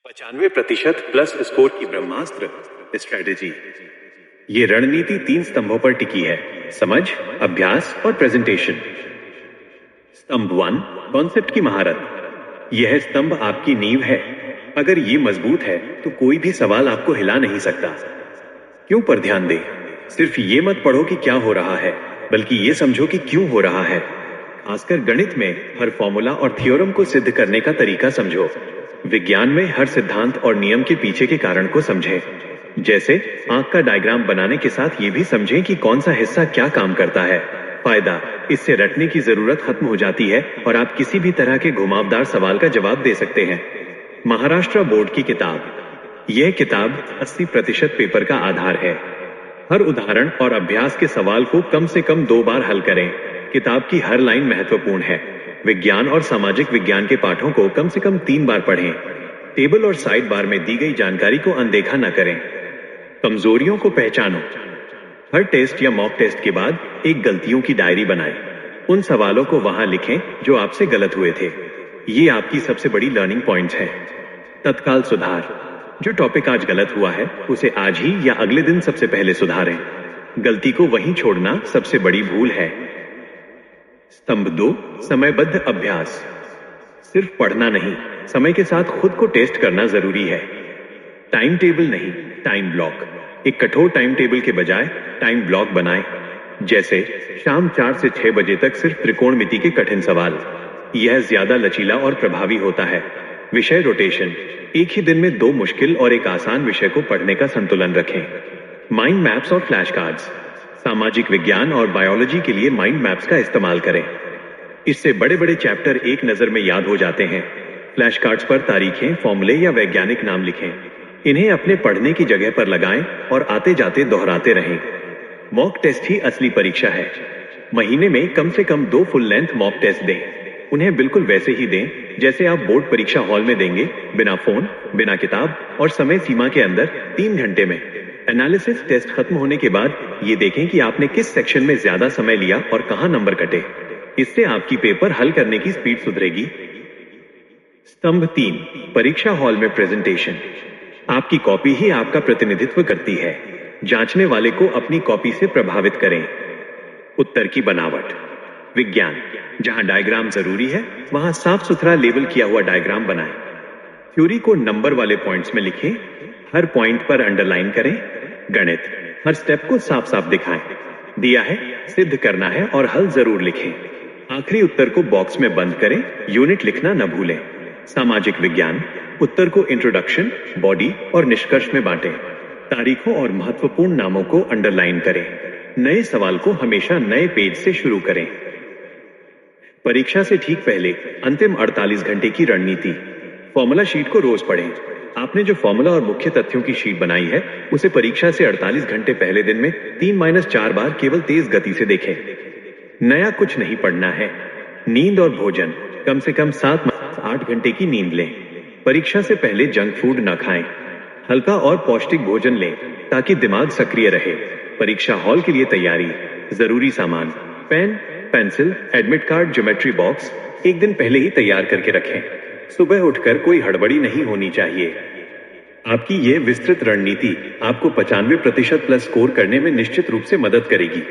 95% plus score की ब्रह्मास्त्र strategy. ये रणनीति 3 स्तंभों पर टिकी है: समझ, अभ्यास और प्रेजेंटेशन। स्तंभ 1, कॉन्सेप्ट की महारत। यह स्तंभ आपकी नींव है। अगर ये मजबूत है तो कोई भी सवाल आपको हिला नहीं सकता। क्यों पर ध्यान दें। सिर्फ ये मत पढ़ो कि क्या हो रहा है, बल्कि ये समझो कि क्यों हो रहा है। खासकर गणित में हर फॉर्मूला और थ्योरम को सिद्ध करने का तरीका समझो। विज्ञान में हर सिद्धांत और नियम के पीछे के कारण को समझें। जैसे आंख का डायग्राम बनाने के साथ ये भी समझें कि कौन सा हिस्सा क्या काम करता है। फायदा, इससे रटने की जरूरत खत्म हो जाती है और आप किसी भी तरह के घुमावदार सवाल का जवाब दे सकते हैं। महाराष्ट्र बोर्ड की किताब। यह किताब 80% पेपर का आधार है। हर उदाहरण और अभ्यास के सवाल को कम से कम 2 बार हल करें। किताब की हर लाइन महत्वपूर्ण है। विज्ञान और सामाजिक विज्ञान के पाठों को कम से कम 3 बार पढ़ें। टेबल और साइड बार में दी गई जानकारी को अनदेखा न करें। कमजोरियों को पहचानो। हर टेस्ट या मॉक टेस्ट के बाद एक गलतियों की डायरी बनाएं। उन सवालों को वहां लिखें जो आपसे गलत हुए थे। ये आपकी सबसे बड़ी लर्निंग पॉइंट्स हैं। तत्काल सुधार। जो टॉपिक आज गलत हुआ है उसे आज ही या अगले दिन सबसे पहले सुधारें। गलती को वहीं छोड़ना सबसे बड़ी भूल है। स्तंभ 2, समयबद्ध अभ्यास। सिर्फ पढ़ना नहीं, समय के साथ खुद को टेस्ट करना जरूरी है। टाइम टेबल नहीं, टाइम ब्लॉक। एक कठोर टाइम टेबल के बजाय टाइम ब्लॉक बनाएं। जैसे शाम 4 से 6 बजे तक सिर्फ त्रिकोणमिति के कठिन सवाल। यह ज्यादा लचीला और प्रभावी होता है। विषय रोटेशन। एक ही दिन में 2 मुश्किल और एक आसान विषय को पढ़ने का संतुलन रखें। माइंड मैप्स और फ्लैश कार्ड्स। सामाजिक विज्ञान और बायोलॉजी के लिए माइंड मैप्स का इस्तेमाल करें। इससे बड़े बड़े चैप्टर एक नजर में याद हो जाते हैं। फ्लैश कार्ड्स पर तारीखें, फॉर्मूले या वैज्ञानिक नाम लिखें। इन्हें अपने पढ़ने की जगह पर लगाएं और आते जाते दोहराते रहें। मॉक टेस्ट ही असली परीक्षा है। महीने में कम से कम 2 फुल लेंथ मॉक टेस्ट दें। उन्हें बिल्कुल वैसे ही दें जैसे आप बोर्ड परीक्षा हॉल में देंगे, बिना फोन, बिना किताब और समय सीमा के अंदर 3 घंटे में। एनालिसिस टेस्ट खत्म होने के बाद ये देखें कि आपने किस सेक्शन में ज्यादा समय लिया और कहां नंबर कटे। इससे आपकी पेपर हल करने की स्पीड सुधरेगी। स्तंभ 3, परीक्षा हॉल में प्रेजेंटेशन। आपकी कॉपी ही आपका प्रतिनिधित्व करती है। जांचने वाले को अपनी कॉपी से प्रभावित करें। उत्तर की बनावट। विज्ञान, जहां डायग्राम जरूरी है वहां साफ सुथरा लेबल किया हुआ डायग्राम बनाएं। थ्योरी को नंबर वाले पॉइंट्स में लिखें। हर पॉइंट पर अंडरलाइन करें। गणित, हर स्टेप को साफ साफ दिखाएं। दिया है, सिद्ध करना है और हल जरूर लिखें। आखिरी उत्तर को बॉक्स में बंद करें। यूनिट लिखना न भूलें। सामाजिक विज्ञान, उत्तर को इंट्रोडक्शन, बॉडी और निष्कर्ष में बांटें। तारीखों और महत्वपूर्ण नामों को अंडरलाइन करें। नए सवाल को हमेशा नए पेज से शुरू करें। परीक्षा से ठीक पहले अंतिम 48 घंटे की रणनीति। फॉर्मूला शीट को रोज पढ़ें। आपने जो फॉर्मूला और मुख्य तथ्यों की शीट बनाई है उसे परीक्षा से 48 घंटे पहले दिन में 3-4 बार केवल तेज गति से देखें। नया कुछ नहीं पढ़ना है। नींद और भोजन, कम से कम 7-8 घंटे की नींद लें। परीक्षा से पहले जंक फूड न खाएं। हल्का और पौष्टिक भोजन लें ताकि दिमाग सक्रिय रहे। परीक्षा हॉल के लिए तैयारी। जरूरी सामान, pen, pencil, admit card, geometry box एक दिन पहले ही तैयार करके रखें। सुबह उठकर कोई हड़बड़ी नहीं होनी चाहिए। आपकी यह विस्तृत रणनीति आपको 95% प्लस स्कोर करने में निश्चित रूप से मदद करेगी।